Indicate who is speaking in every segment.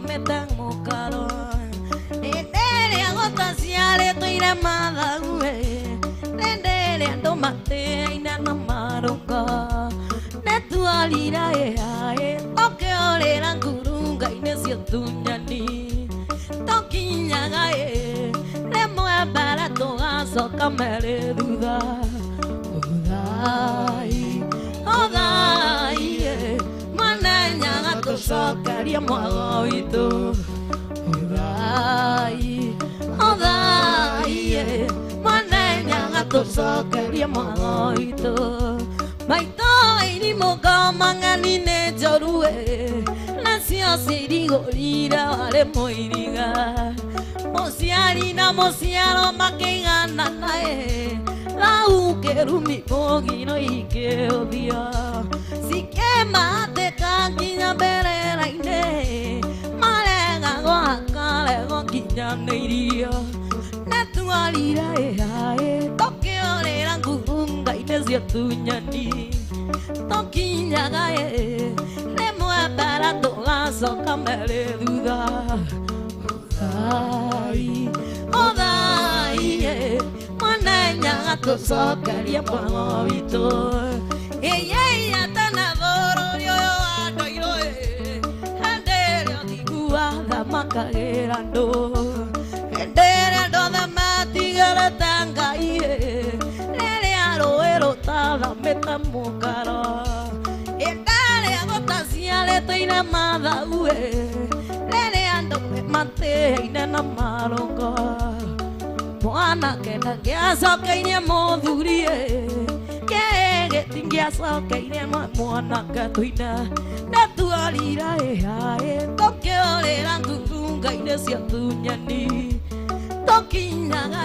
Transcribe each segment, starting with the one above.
Speaker 1: metan mokaro Endere agota siale toira madague Endere ando mate ina namaronga Netu alira toke olera ngurunga inesio tunyani Tokinyaga Lemo para toga soka mere duda Odai Mananya gato sokaria mwagoito Odai Mananya gato sokaria mwagoito Maito iri moga mangani ne jorue Nasio sirigorira wale moiriga Mosiari na mosiaro makengana nae Lau kerumi pogi no ike odia Sike mate kankinya bere raine Marega goa kare go kinya neiria Netu alira toke orera ngurunga inesio tunyani Tokinya gae Lemo para toga soka mere duda Odai Mananya gato sokaria mwagoito Eya tanadoro yo adoiro Endere otigua da makagerando Endere ando da matigara tangai Lere aroero tada metamokara Endere agota siale toina madaue Lere ando me mate ina namaronga Mwana kena kia sokeine modhurie Kege tingia sokeine mwana katuina Netu alira toke olera ngurunga inesio tunyani Tokinyaga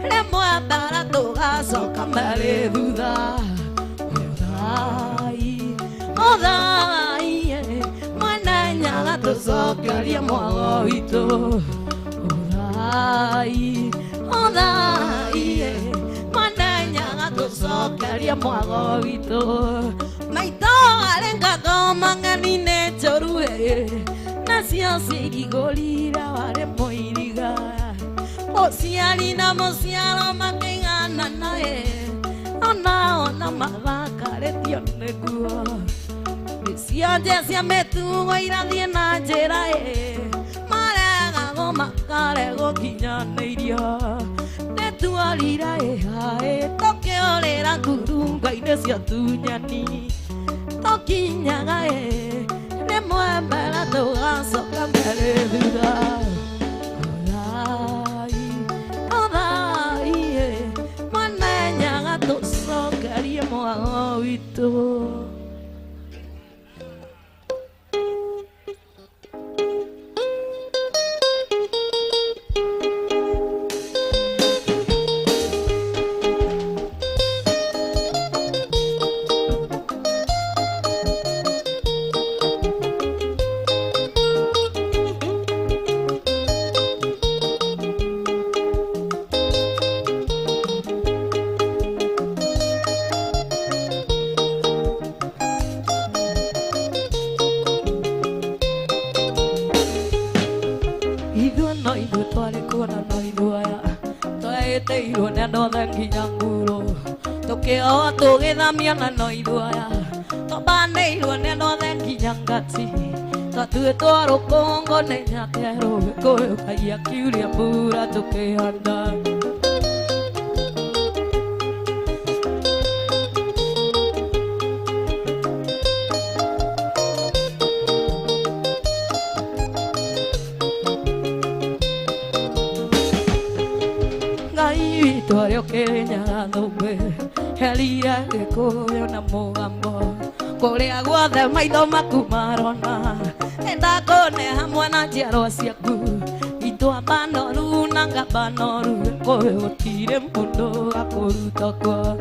Speaker 1: Lemo para toga soka mere duda Odai Mananya gato sokaria mwagoito Odai Mananya gato sokaria mwagoito Maito alenga goma ngani ne chorue Nasio sirigorira wale moiriga Mosiari na mosiaro makengana nae Ona mavaka tione kuo Siaje sia metu irathie na njira Marega go makare go kinya neiria Netu alira toke olera ngurunga inesio tunyani Tokinyaga Lemo para toga soka mere duda Odai Mananya gato sokaria mwagoito Teiro neno denginya nguro Toke o tugithamia na no iruaya Tobaneirwo neno denginya ngati Twatue twa rukongo ne nyakero Koyo kaia kiuria mbura tukihanda Twario Kenya thumbe Heria gikuyu na mugambo Kuria guothe maitho maku marona Enda kone hamwe na njiarwa ciaku Itwamba noru na ngamba noru Gikuyu gutire mundu gakuruta kwa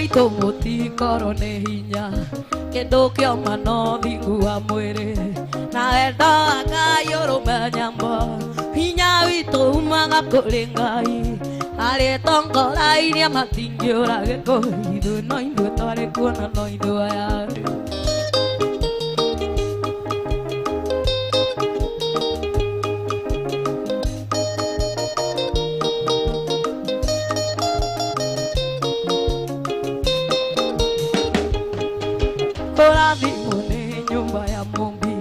Speaker 1: Ito mutikoro ne hinya Kendo kioma no thingu wa mwiri Na endo akai tũthiaga kũrĩ Ngai arĩtongoragia matingĩũra gĩkũyũ ithuĩ no ithuĩ twarĩ kuona no ithuĩ aya ũrathimwo nĩ nyũmba ya mũmbi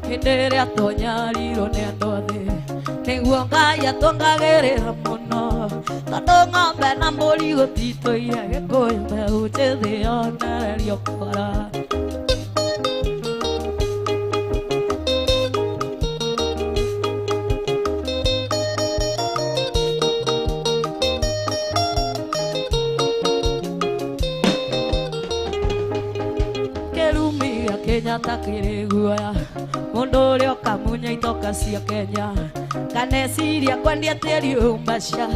Speaker 1: hĩndĩ ĩrĩa twanyarirwo nĩ andũ a thĩ nĩguo Ngai atwongagĩrĩra mũno tondũ ng'ombe na mbũri gũtitũire gĩkũyũ mbeũ njĩthĩ yonererio kwara Kenyatta kĩrĩ guoya mũndũ ũrĩa ũkamunya itoka cia Kenya kaneciria kwendia tĩri ũyũ mbaca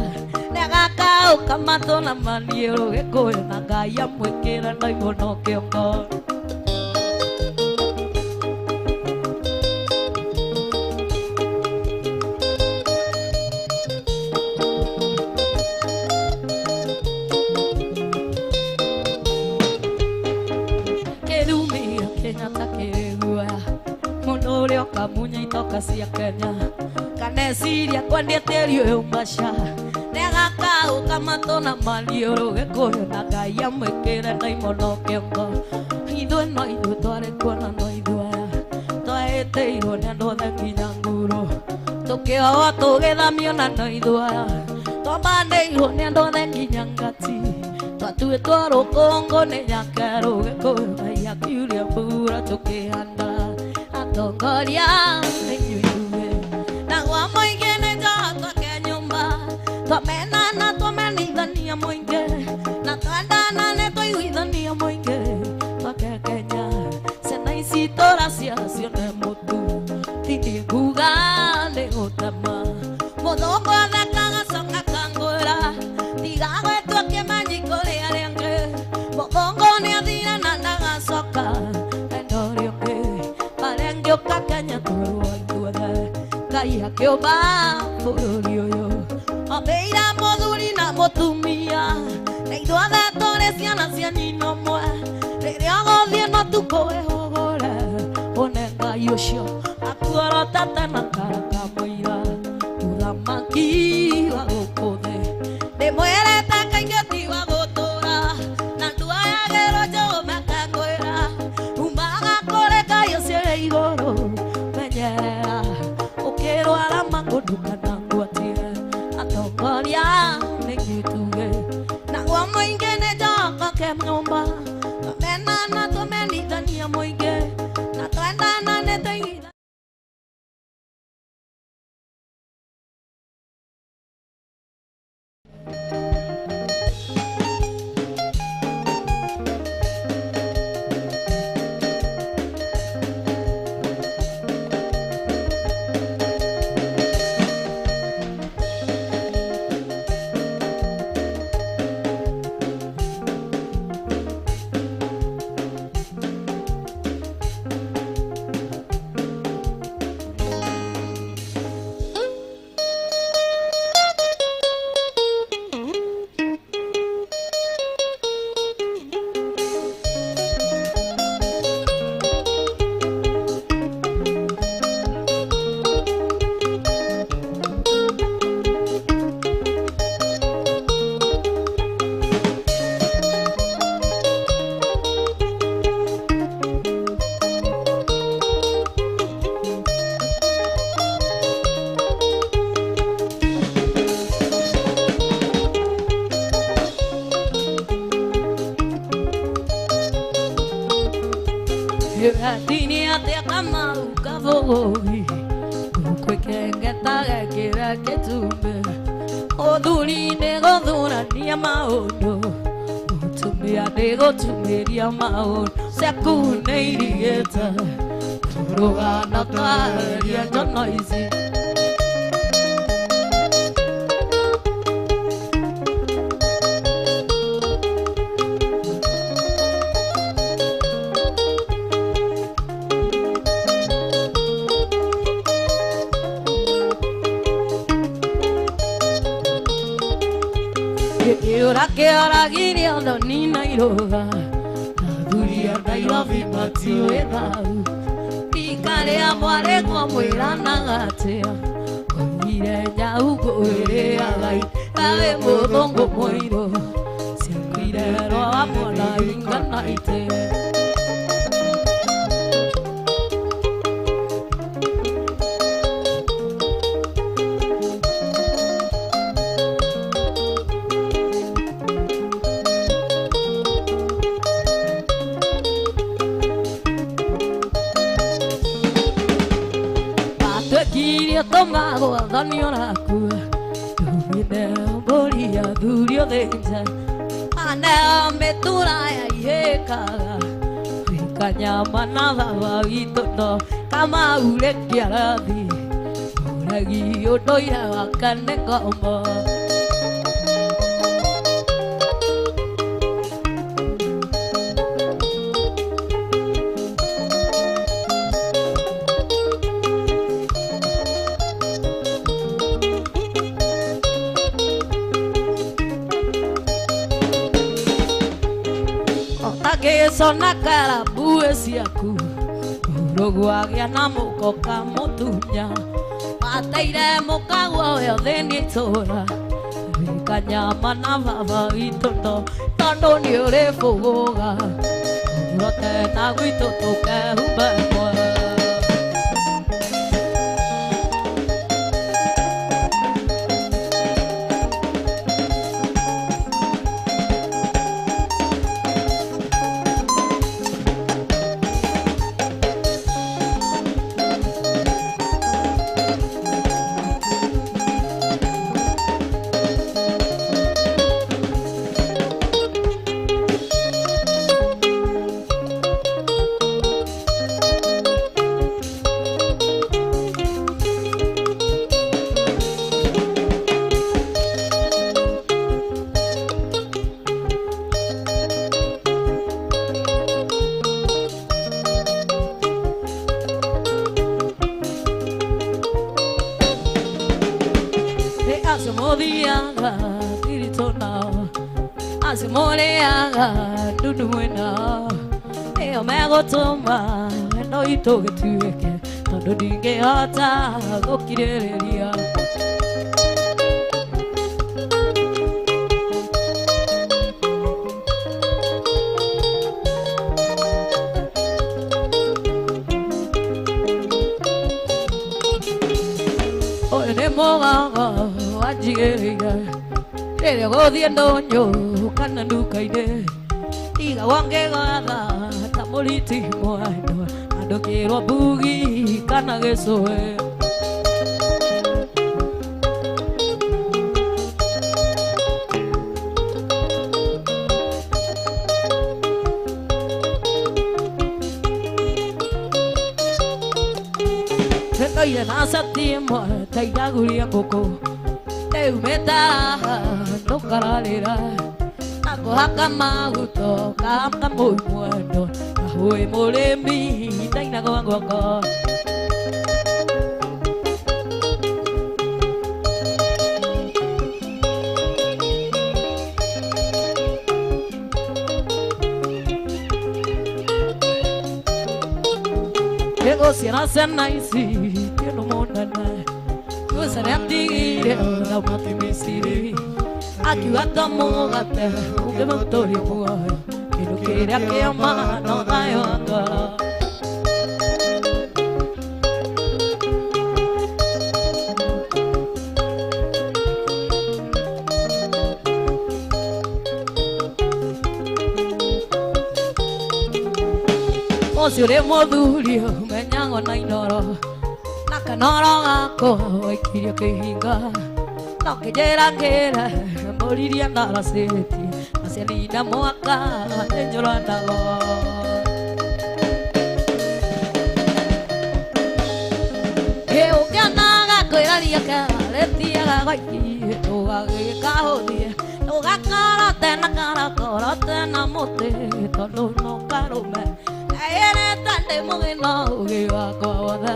Speaker 1: negakaũka matũ na maniũrũ gĩkũyũ na Ngai amwĩkĩre ndaimono kĩongo kamunya itoka cia Kenya kaneciria kwendia tĩri ũyũ mbaca negakaũka matũ na maniũrũ gĩkũyũ na Ngai amwĩkĩre ndaimono kĩongo ithuĩ no ithuĩ twarĩ kuona no ithuĩ aya twahĩtĩirwo nĩ andũ othe nginya nguro tũkĩohwo tũgĩthamio na no ithuĩ aya twambandĩirwo nĩ andũ othe nginya ngati twatuĩtwo rũkũngũ nĩ nyakerũ gĩkũyũ Ngai akiuria mbura tũkĩhanda atongoria nĩ inyuĩ na gwa mũingĩ nĩ njohotwo ke nyũmba twamenana twamenithania mũingĩ na twendana nĩ twaiguithania mũingĩ twake Kenya ciana ici tũraciara cione mũtu tindi nguga nĩ gũtema mũthũngũ athekaga coka kangwĩra tiga gwĩtwo kĩmanyi kũrĩ arĩa angĩ mũthũngũ nĩ athire na ndagacoka ngĩũka Kenya tũrwo ithuothe Ngai akĩũmba bũrũri ũyũ ombĩire mũthuri na mũtumia na ithuothe tũrĩ ciana cia nyina ũmwe rĩrĩa ũgũthiĩ no tũkwĩhũgũre one Ngai ũcio akuorotete na kara kamũira mũthamaki wa gũkũ thĩ ndĩmwĩrĩte kaingĩ ti wa gũtũũra na nduayagĩrwo Jehova akangwĩra umaga kũrĩ Ngai ũcio wĩ igũrũ menyerera ũkĩrwara maũndũ kana ngwatie atongoria nĩ gĩtugĩ naguo mũingĩ nĩ njohotwo ke nyũmba twamenana twamenithania mũingĩ na twendana nĩ twaiguithania Dini ate kama ukavogi ukwekengeta gakira ketumbe odhuri negodhura niya maondo utumia negotumiria maondo sekuneirigeta rogana karia jonoisi Bakĩoragire ũthoni na iroga athuri a Nairobi matiũĩ thau rika rĩa mwarĩguo mwĩranaga atĩa oigire nyau ngũĩrĩaga itaĩ mũthũngũ mũirũ ciakuire rwa wa mwana ingana ite Tomagwo thoni orakua Tuvine mbũri athuri othe nja Aneo mĩtura ya ihĩkaga Rika nyama na baba witũ no Kamau rĩkia rathi Ũragi ũndũire wa Kane Kombo Sona karabue ciaku Ũrũgwagia na mũkoka mũtunya Mateire mũkaguo wothe nĩ itũra Rika nyama na baba witũ no Tondũ nĩ ũrĩ bũgũga Ũrote na gwitũ tũkehumba mwe Asimodiaga, tiritona Asimoleaga, dudu mwena Eo megotoma, eno itogetueke Tondũ ndingĩhota gũkirĩrĩria Oyo nĩ mũgaga wanjigĩrĩire rĩrĩa gũthiĩ ndũnyũ kana nduka-inĩ iga wangĩgatha ta mũriti mwendwa andũkĩrwo mbugi kana gĩcũĩ Nĩndoire na cati ĩmwe ta iraguria ngũkũ Rĩu mĩtara ndũkararĩra na kũhaka maguto kahaka mũi mwendo kahũĩ mũrĩmi ndainagwo ngoko Gũciara ciana ici ti ũndũ mũnene Gũcaria ndigire na mũtimisiri Akiuga ta mũgate ũngĩmũtũria muoyo Kĩndũ kĩrĩa kĩoma no thayũ wa ngoro Ũcio ũrĩ mũthuri ũmenyagwo na inoro Na kanoro gako waikirio kĩhinga No kĩnjĩragĩre mbũririe na racĩti Aciarinda mwaka nĩnjũranago Ũkĩonaga kwĩraria kĩarĩtiaga gwaikie Ndũgagĩkahũthie Ndũgakorote na karakorote na mũtĩ Tondũ no karũme ene tande mugino ugiwa kwa wothe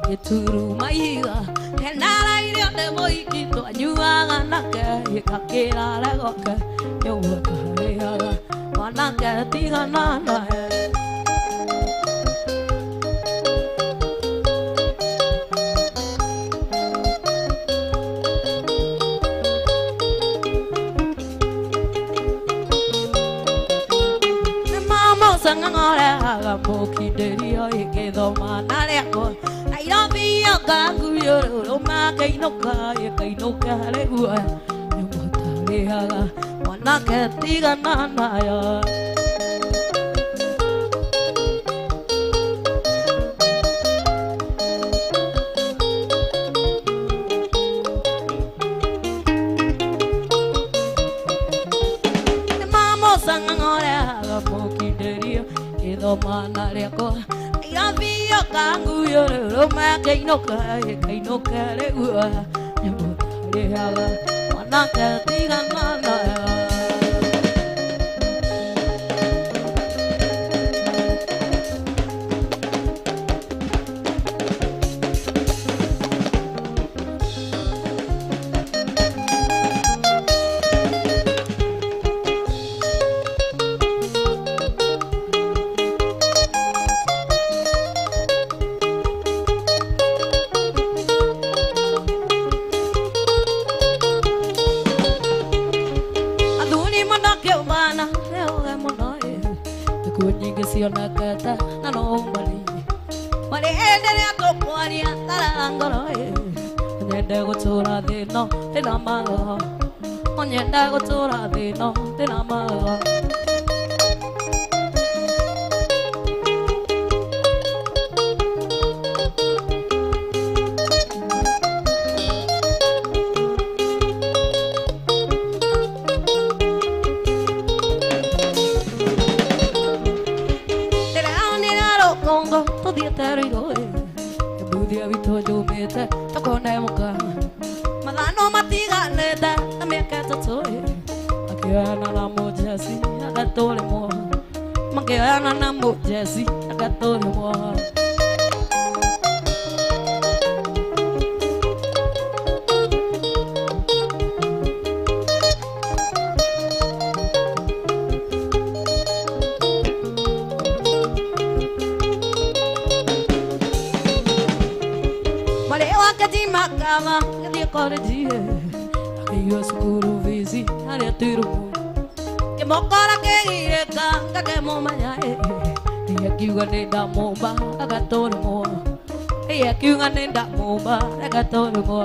Speaker 1: gituru maiga henara irio de moikito anyuaga nake ikakira regoke yogotariaga wanake tigana nae sangangore aga mokinderio igithoma nareko Nairobi yokaguyo roma kainoka yekainoka regua yumotariaga wanake tigana nayo sangangore aga mokinderio igithoma nareko Nairobi yokaguyo roma kainoka yekainoka regua yumotariaga wanake tigana nayo Siona kata na nombali mari endelea kokwaria tarangoroe nyende gutura thino thina mago nyende gutura thino thina mago Budia vito jumete tokone muka Madano matiganete nameketa toe Akiana na mojesi agatole mo Makiana na mojesi agatole mo Makama dia college ayo skuru visi ale tiru ke mokara ke ireka ke mo mayae dia kiuga nenda momba agatoro mo dia kiuga nenda momba agatoro mo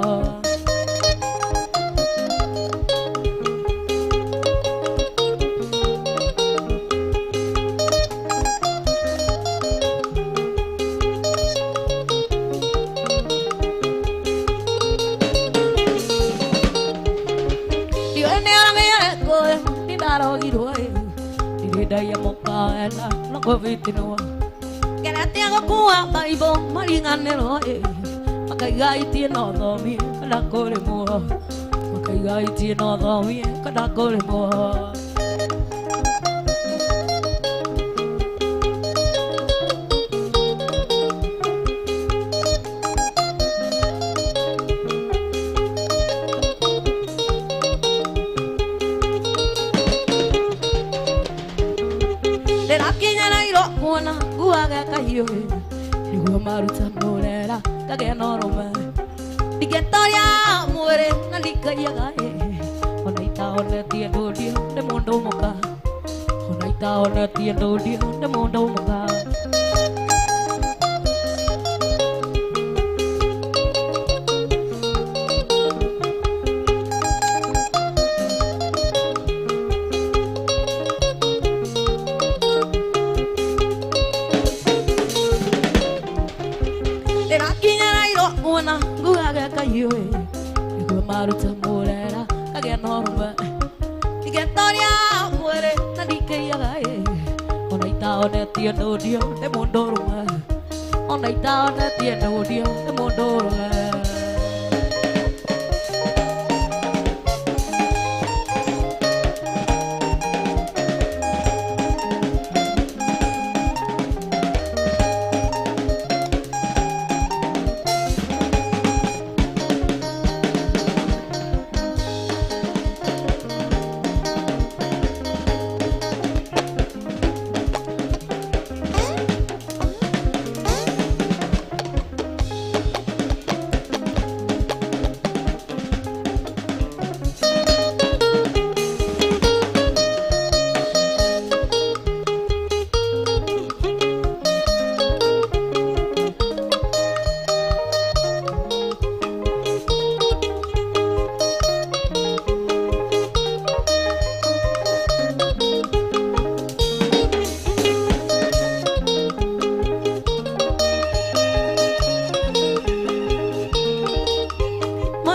Speaker 1: Daya mokaela nako vitino Gerate ako kuwa baibo maringane roe Makaigai tie no domi kada kore mo Makaigai tie no domi kada kore mo Kuona guaga kahiyo Iwa maruta morera kage noroma Digetoria muere na likaya gae Onaita one tiendo dio de mondo moka Onaita one tiendo dio de mondo moka Maruta morera kage norma Digetoria muere na likaya gae Onaita one tiendo dio de mondo moka Onaita one tiendo dio de mondo moka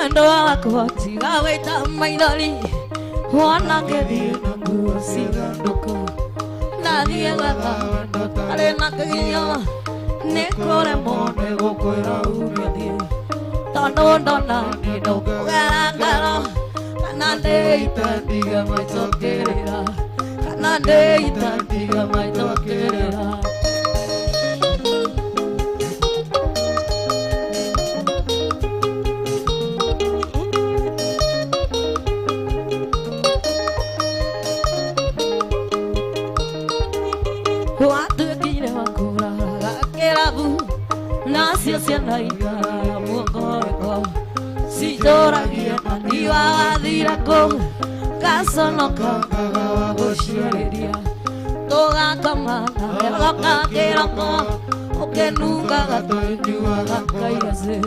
Speaker 1: wendo wako tiga wita maithori wana ngethi na nguo ciganduka nathie gwetha wendo tarĩ na kĩhinya nĩ kũremwo nĩ gũkwĩra uria thiĩ tondũ ndona nĩ ndũkũgera ngero kana ndĩite ndige maicokĩrĩra kana ndĩite ndige maicokĩrĩra watuĩkire wakũraga kĩrabu nacio ciana ikara muongo citũragia na ndiwagathira kũ gaconoka wa gũciarĩria tũgakamana wega kĩroko ũkĩnungaga tũnyuaga kairacĩ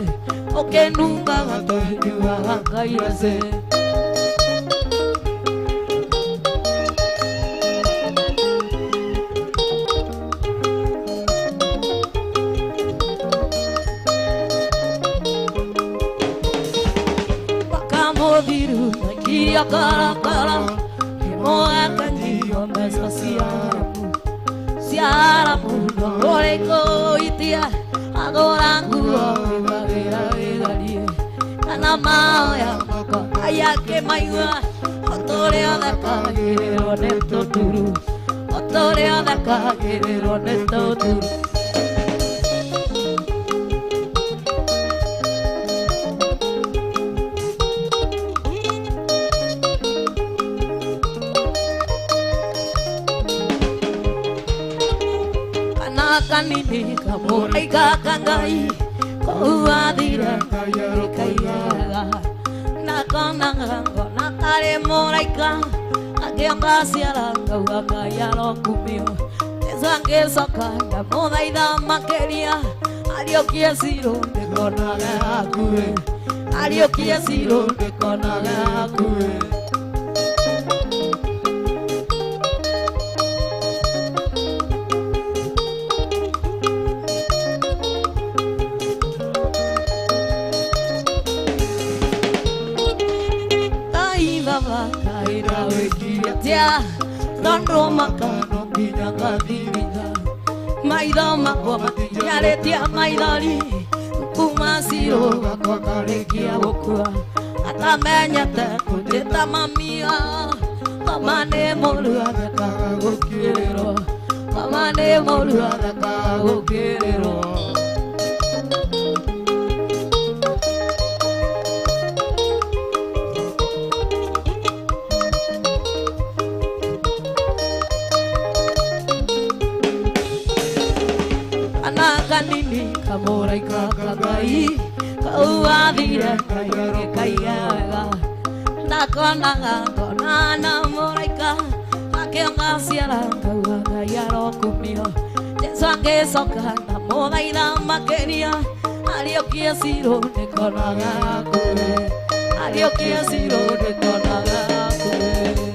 Speaker 1: ũkĩnungaga tũnyuaga kairacĩ Viru na kia kara moa kanyo mesa siaramu ore ko itia agora nguo vera vegalie kana maya ko ayake maiwa otore adakagero neto turu otore adakagero neto turu kanini kamura ikakangai kuadira kaiyaga nakonanga nakare moraika agianga siara kauga yaro kumio ezange sokanda modaida makeria aliokia siro ndekonaga akue aliokia siro ndekonaga akue kaira wekia tia nondro makano kinanga divina maitho makwa matiaretia maithori kumasiro gakwa karekia gũkua atamenyete kũnjĩta mamia mama nĩ mũru athekaga gũkirĩrwo mama nĩ mũru athekaga gũkirĩrwo kanini kamura ikakangai kauathire kaiyaga nakonaga konana muraika akĩonga ciara kauga yaro kumio Jesu angĩcoka na mũthaitha makĩria arĩũkia ciro ndĩkonaga akue arĩũkia ciro ndĩkonaga akue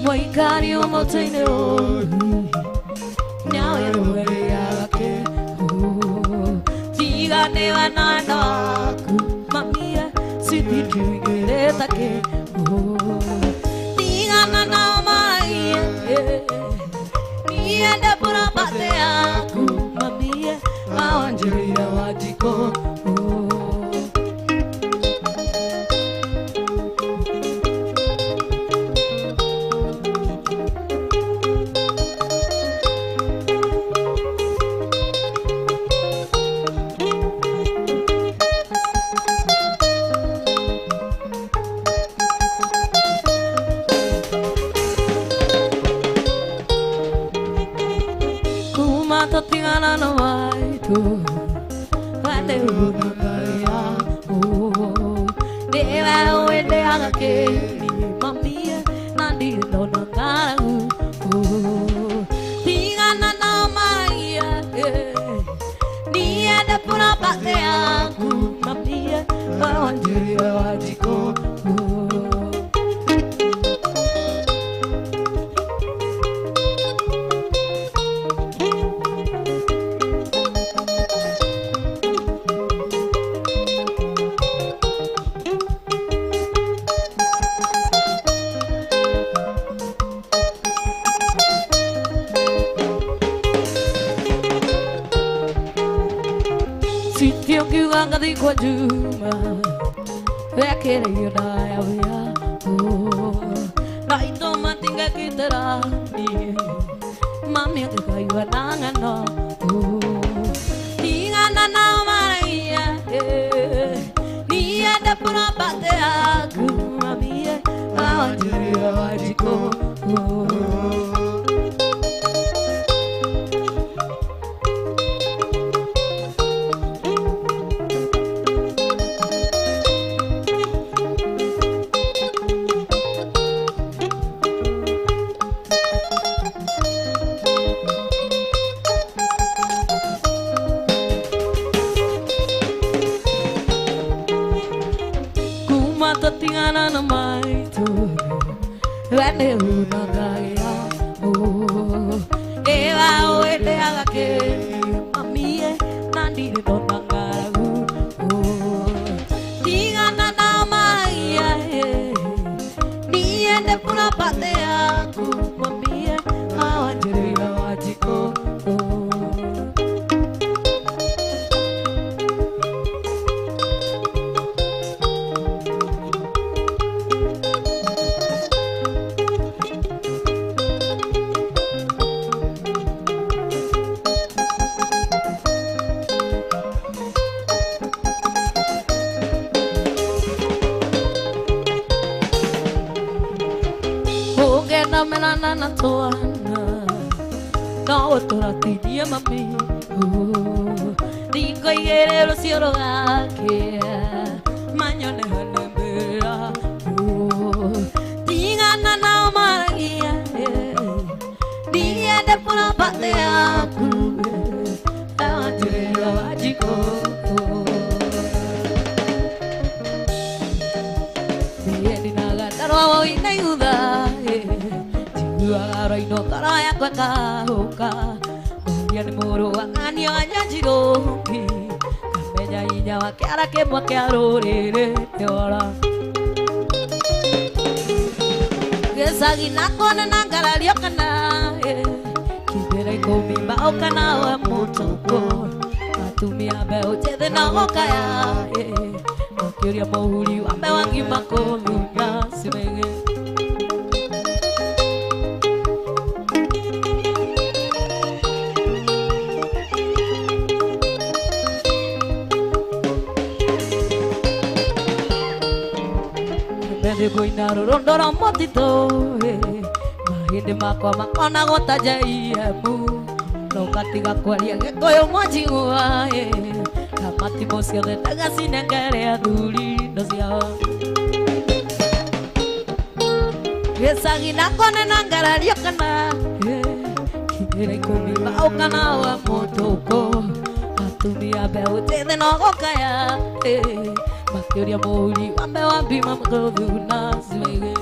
Speaker 1: Moikario motaine oi Now you're yake Tigane wananaku Mamia siti tuigere ke Tigana na mai Niende pura pate aku Mamia Awanjira wajiko wajiko Tingana no waitu Vande unagaya Dewa uende agakeni Mamia nandi dona ngaru Tingana no maya Nienda puna pate aku Mamia Wanjiri wajiko Sitio kiwanga di kwa juma Wekere yuna ya wia Na ito matinga kitara Mami ang kakaywa nangano Tingana na maraya Niya da puna pate aku Mami Awanjiri wajiko Tingana na maitu Vende unagaya Ewa uende agakeni Mamie nandi dona ngaragu Tingana na maya Niende puna pate aku Mamie Awanjiri wajiko na melana na toana na otora tinia mami Diko igere lo cielo gake Manyone hanembera Tingana na maragia Dia de puna pate aku Awanjiri wajiko Dia dinaga tarwa ina yuda Arai no taraya kwa kahoka Oya ni moro wangani wanyajiroki Kamenya inya wakiara kemwa kiarorere Yora Gesagi nakone nangalario kana Kibera ikomi bao kana wa motoko Atumia beo chede na hokaya Makiuria mohuri wambe wangi makomi Simenge Bende goinaro rondora motito Mahinde makwa makona gota jaiemu Nokatiga kwaria gekoyo mwajigua Kamati mosio de tagasi nengere aduri Nosiao Gesagi nakone nangarario kana Kibera ikomi bao kana wa motoko Atumia beo tede no gokaya Makiuria mohuri wambe wambima mkovu na simege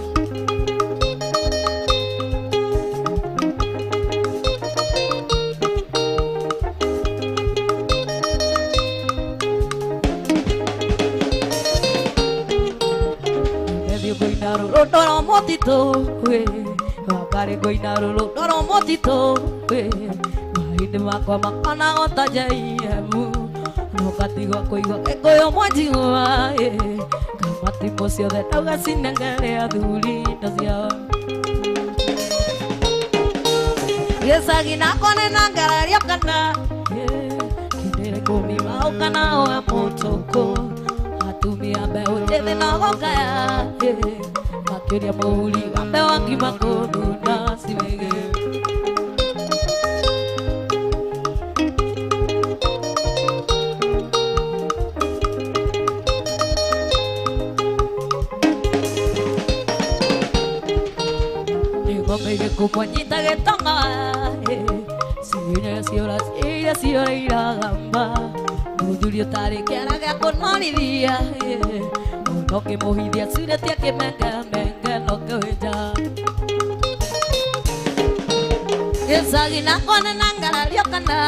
Speaker 1: Medio goinaro rondoro motito Wakare goinaro rondoro motito Mahinde makwa makana otajaiemu Ugatigwo kuigua Gikuyu mwanjigua Kamati ciothe tauga cinengere athuri indo ciao Gĩcagi nako nĩ ngarario kana Kĩndĩrĩ kũmi mauka nawe mũtũkũ Atumia mbeũ njĩthĩ no gũkaya Makĩria mũhuri wa mbeũ ngima kũnduna ciwĩgĩ Nĩgombeire kũmwanyita gĩtonga Ciũra ciũra iragamba Mũthuri ũtarĩ kĩara gĩa kũnorithia No kĩmũhithia curĩtie kĩmenge no kĩwĩnja Gĩcagi nako nĩ ngarario kana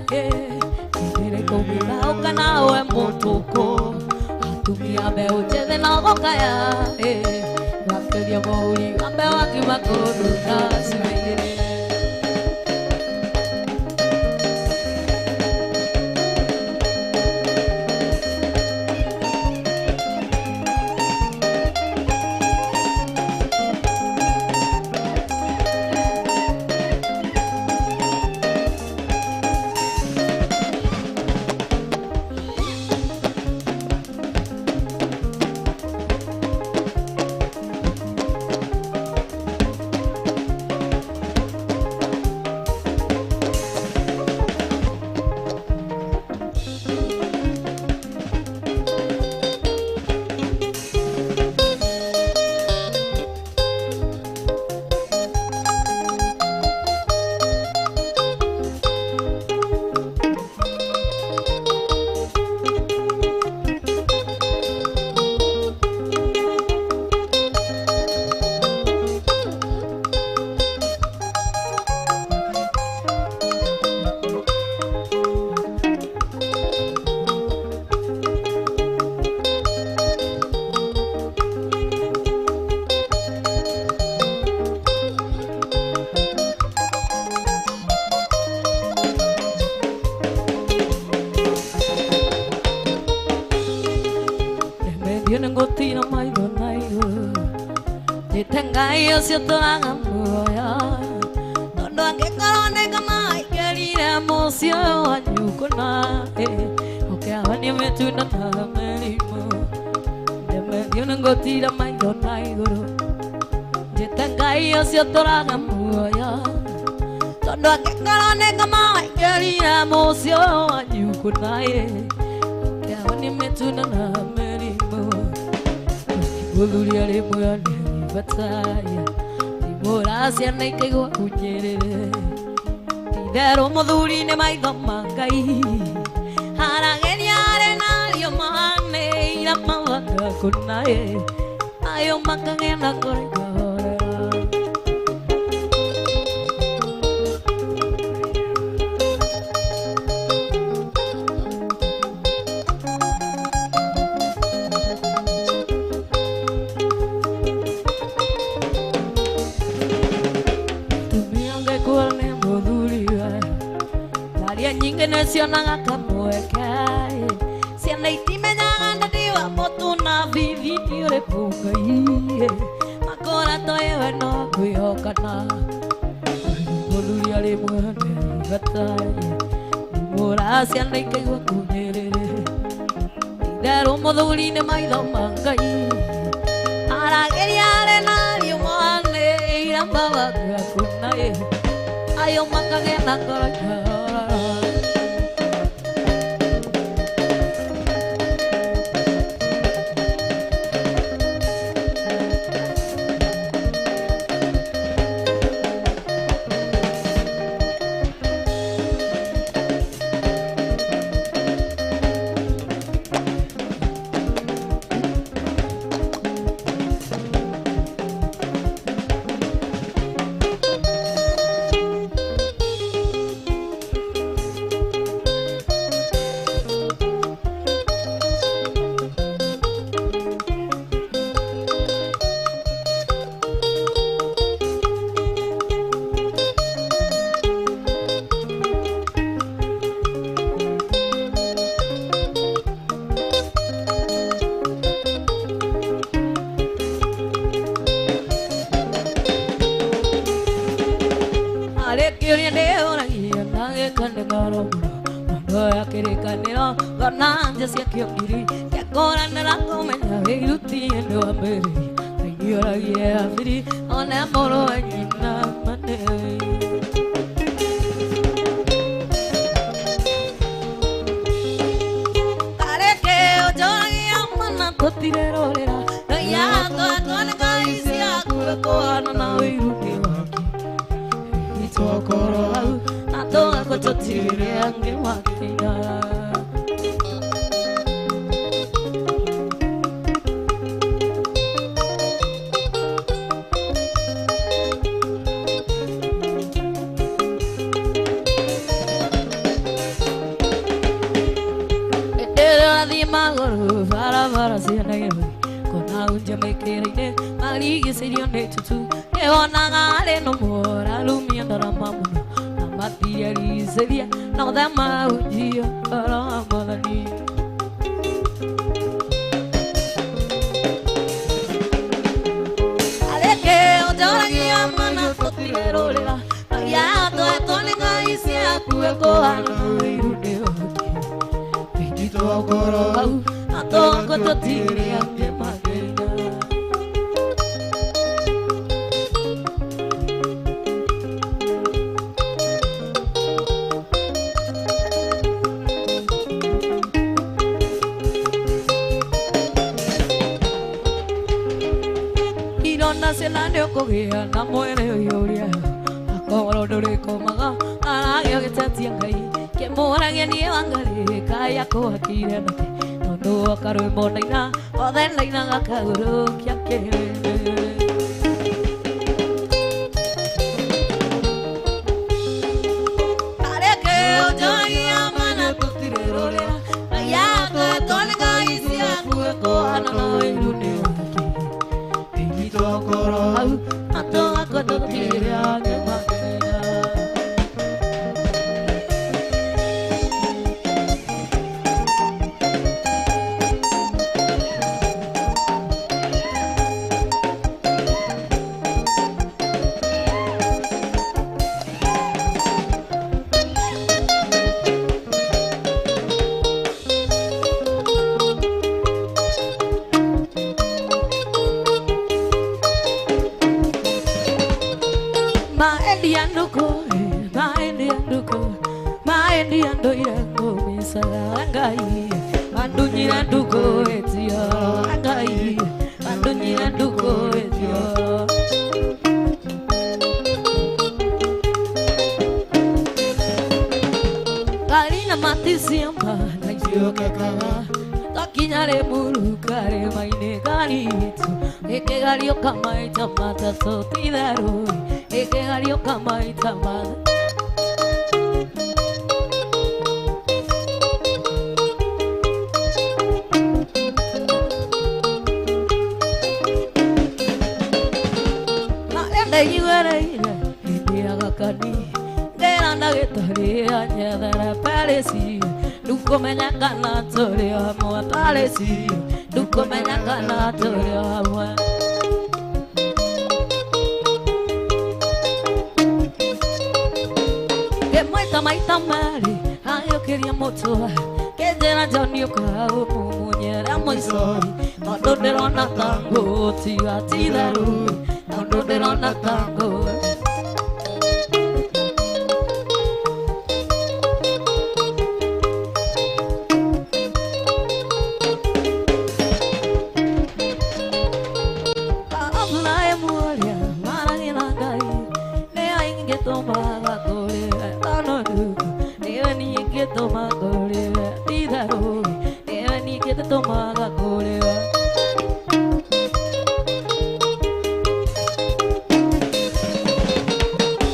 Speaker 1: Kĩndĩrĩ kũmĩra ũkana we mũtũkũ Atumia mbeũ njĩthĩ no gũkaya Makĩria mũhuri wa mbeũ ngima kũnduna ciwĩgĩrĩ Nengotira maitho na igũrũ Njĩte Ngai ũcio tũramuoya Tondũ angĩkorwo nĩ ngoma ĩngĩrire mũciĩ wanyu kũna Ũkĩahonia mĩtunda na mĩrimũ Ndemendio nengotira maitho na igũrũ Njĩte Ngai ũcio tũramuoya Tondũ angĩkorwo nĩ ngoma ĩngĩrire mũciĩ wanyu kũna Ũkĩahonia mĩtunda na mĩrimũ Mũthuri arĩ mwĩone bataya Imũra ciana ikaigua kunyĩrĩre Itherũ mũthuri nĩ maitho ma Ngai Haragĩria arĩ nario mahanĩire mawanga kũna Ayo makagenda kũraiga Nyingĩ nĩcionaga kamweke Ciana itimenyaga ndĩ wa mũtu na bibi nĩ ũrĩkũ Ngai Makora toewe no kwĩhokana Mũthuri arĩ mwĩone bataya Imũra ciana ikaigua kunyĩrĩre Itherũ mũthuri nĩ maitho ma Ngai Haragĩria arĩ nario mahanĩire mawanga kũna Ayo makagenda kũraiga Nero, Gornanja, Siakiri, Yakora, Narako, and Ruti and Ameri. You're a year, on a moro and you know, Monday. Tirerolera, ya toda caícia, cura na uiruke waki. Itokoro, na toda cochotire ange wakina. Era di magoro, para siya kona unja mekerine mali yeseriyo ne tutu e ona ale no mora lumia ndara mamuno amati yari seria na dama ujiyo para malani aleke ojora ya mana kotirolera ya to ne gaisi akue ko anu irude Tokoro, atoko totiri ande magena. Irona se la ne kogea na muere yoria. Akoro dore komaga, ara yo que tatiangai. Que mora que ni evangeli kaya ko akira no no karo monaina o den laina gakaguru kya ke are ke o joya mana kutirolera ya ko tolga isia ko ana no irune pinito koro ato akoto tira ke Kamaita mata soti daru, eke gario kamaita mata. Na ende yuare ina, India gakani, geranda getari anya dara palesi, duko menya kana tori amwa palesi, duko menya kana tori amwa. Maita mari, eu queria motor que dera Johnny o carro, mulher a mãe sorri, quando derona tango, tia tiraru, quando derona tango. Para é mulher, marangina gai, nem aí que toma a cor. Toma correa, tiraru, ni que te toma correa.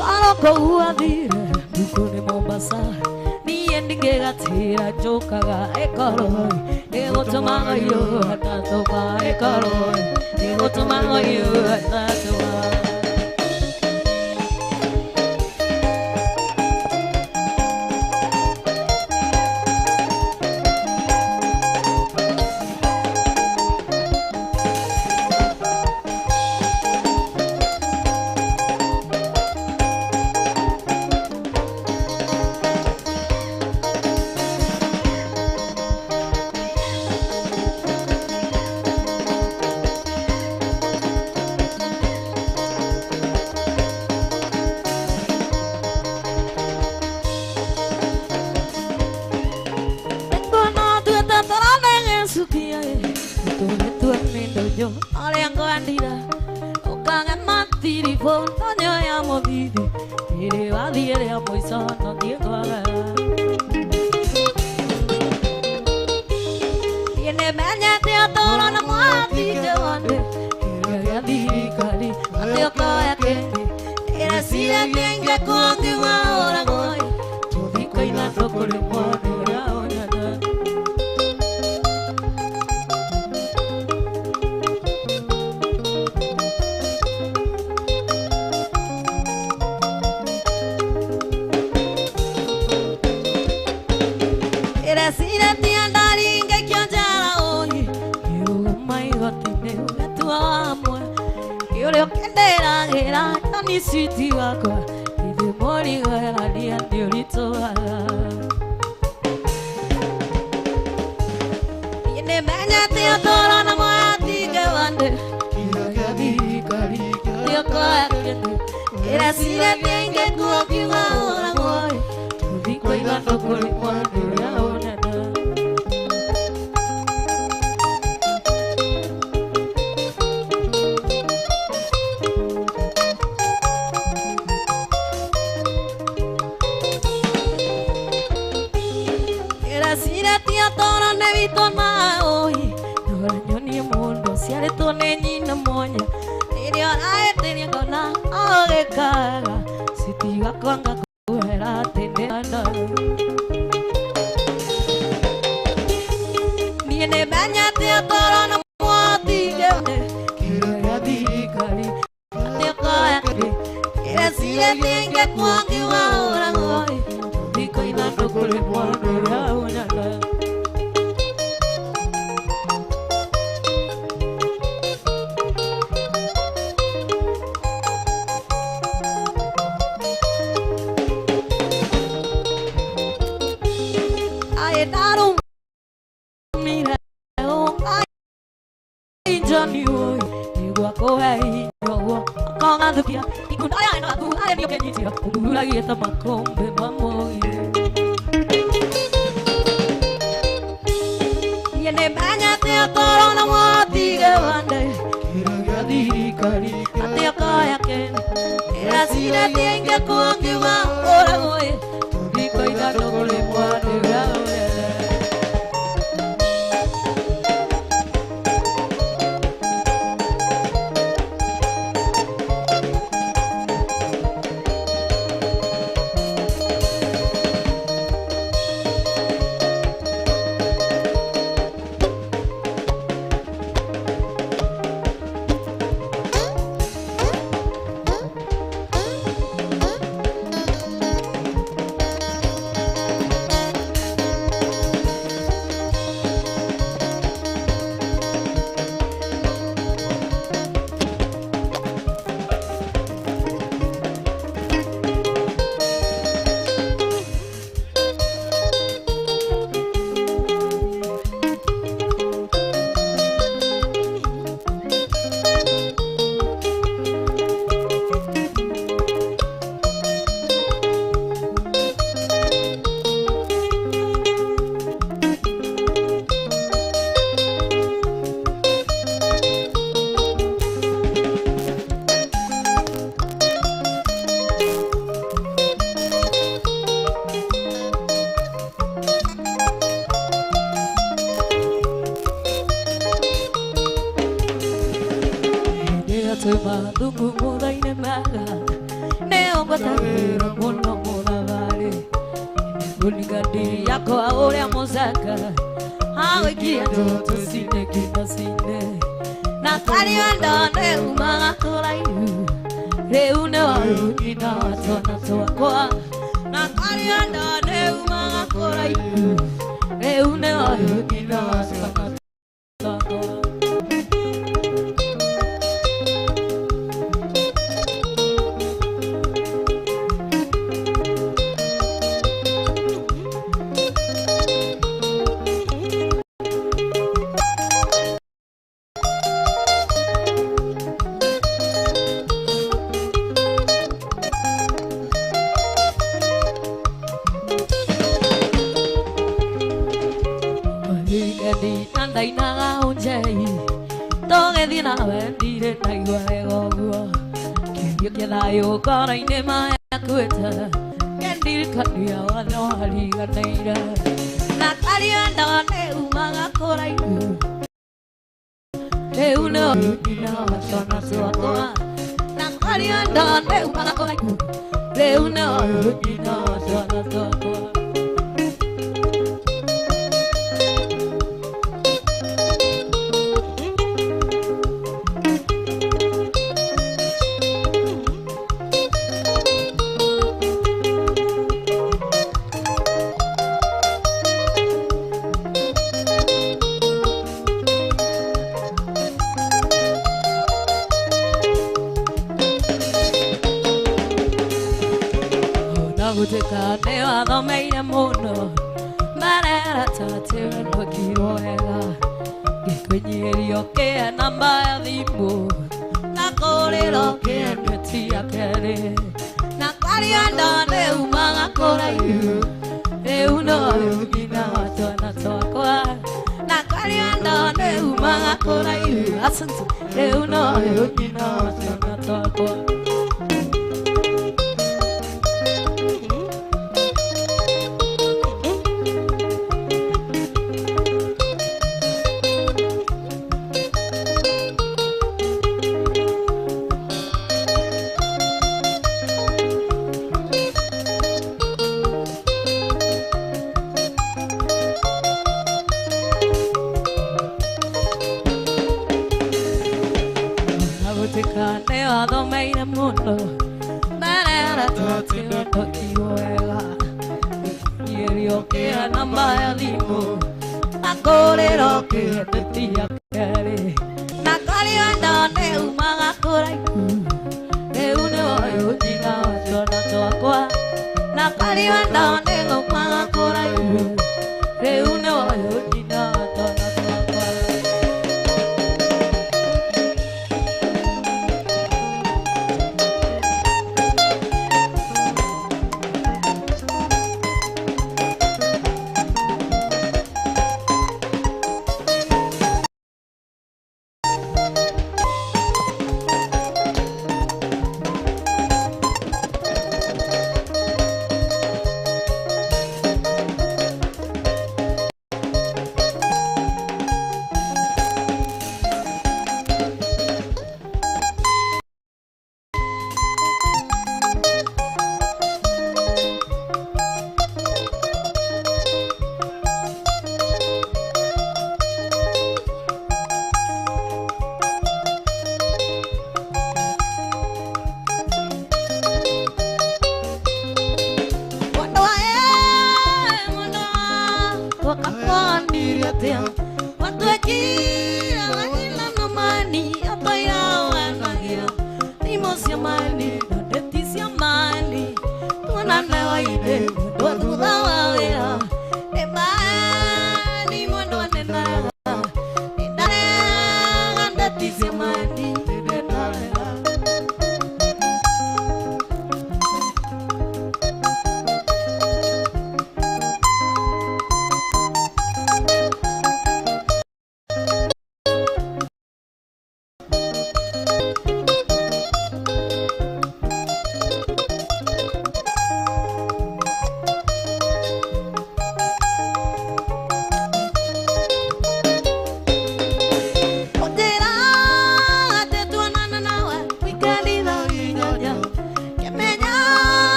Speaker 1: Kalau kau adira, buku ni Mombasa, ni ending gatira joka ga ekoroi, ego toma yo hata toma ekoroi, ego toma yo hata toma. Pontonyo ya mothidi iri wathiire ya muico no ndiekwaga Yene menyete atoro na mwathide wande Ira thirikari ateko yake Ira sire ngenge kwangi waora ngoi Tuthiko ina tokore mwane ya onyana Sira tiandari nge kionjara oyi Iuga maigotine ugatua amwe Iure okendera gira Tani switi wakwa Ithi mori gwera lia ndi urito waga Yene menyete atoro na mwathige wande Kiraga thirikari Tioko ya kende Ira sira tienge kuokiwa ora ngoi Tuthiko igando kuri mwande ya ona Tora ne vito na oi Dora nyoni mundo siare to ne nyina monya Niri ora eteni kona ore kaga Siti wakwanga kuhera tende anda Niene banya te tora na mwati gane Kira dhikari Ate kaya kre Kira sile tenge kwangi wa ora ngoi Diko ina tokole mwando ya unyala Johnny boy, you walk away, no, come on the pier. You could I know I am your penny. You like it, my comb, mamma. You never had the thought on a water one day. You carry at the car again. I see that thing get cooked you out all away. To be quite a double water. Tuma dungu muda ine maga Neo batavira mono moda vale Uligadi yako aore amozaka Hawe kia toto sine kita sine Nakari wandane umaga tola iu Reune waru kina watona toa kwa Nakari wandane umaga tola iu Reune waru kina watona toa Dainaga unjei Toge dina wendire na igware goguo You can lie, you got in my acquainted. Candy cut you out, no, I got later. Not Ariana, Umanga, Korai. They know, you know, what's on us. Not Ariana, Umanga, Korai. They know, you know, what's on us. Te va a me mono, manera te no quiero era. Que coñerio que namba dipo, na corero que me tía quere, na carianda de umanga corayu, de uno de una tona toa, na carianda de umanga corayu, asanto de uno de una tona toa.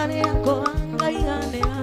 Speaker 1: Nare ako ang gaiganea.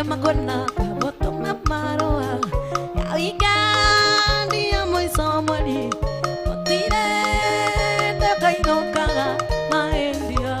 Speaker 1: Magona kabotong na maroa ya igandi amoy somoni otire de kaino kaga maendia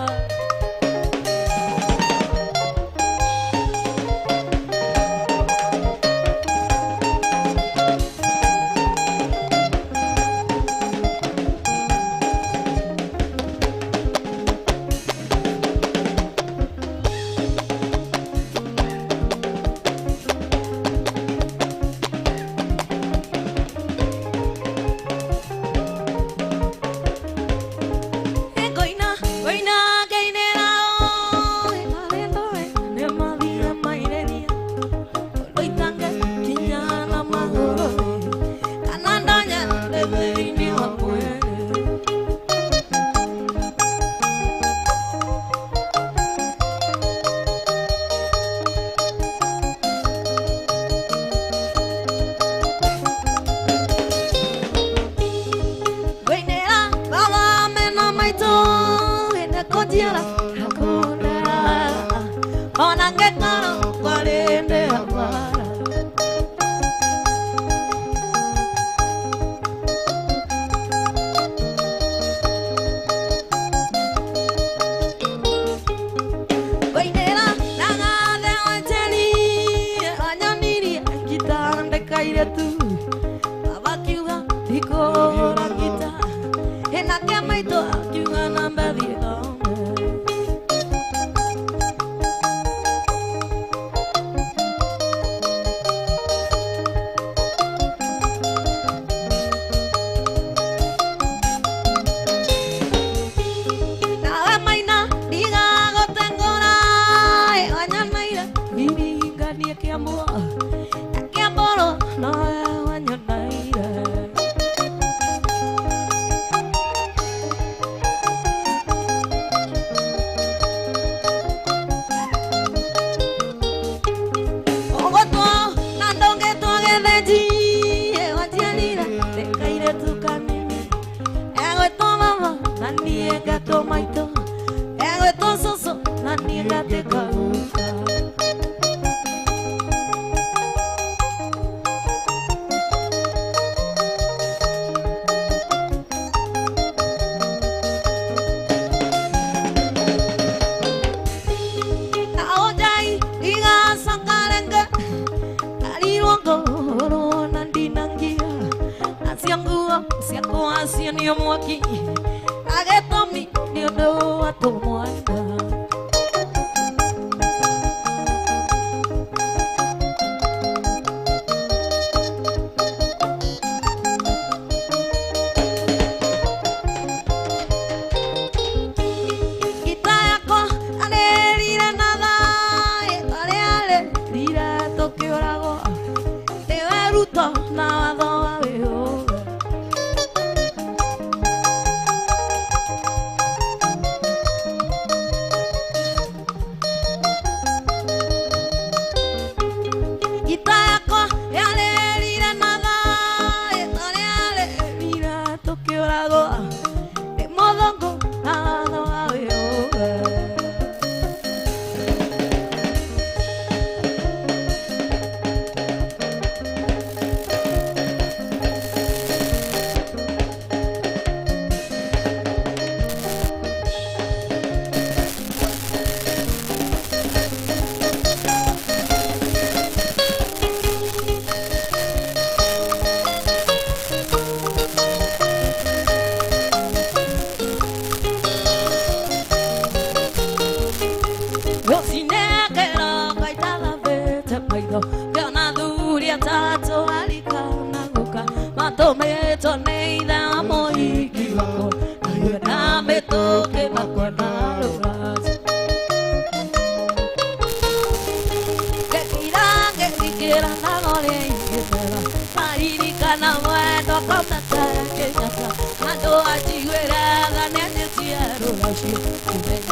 Speaker 1: komata Kenyatta ando ajigwera ganenyetia ruracio kumenya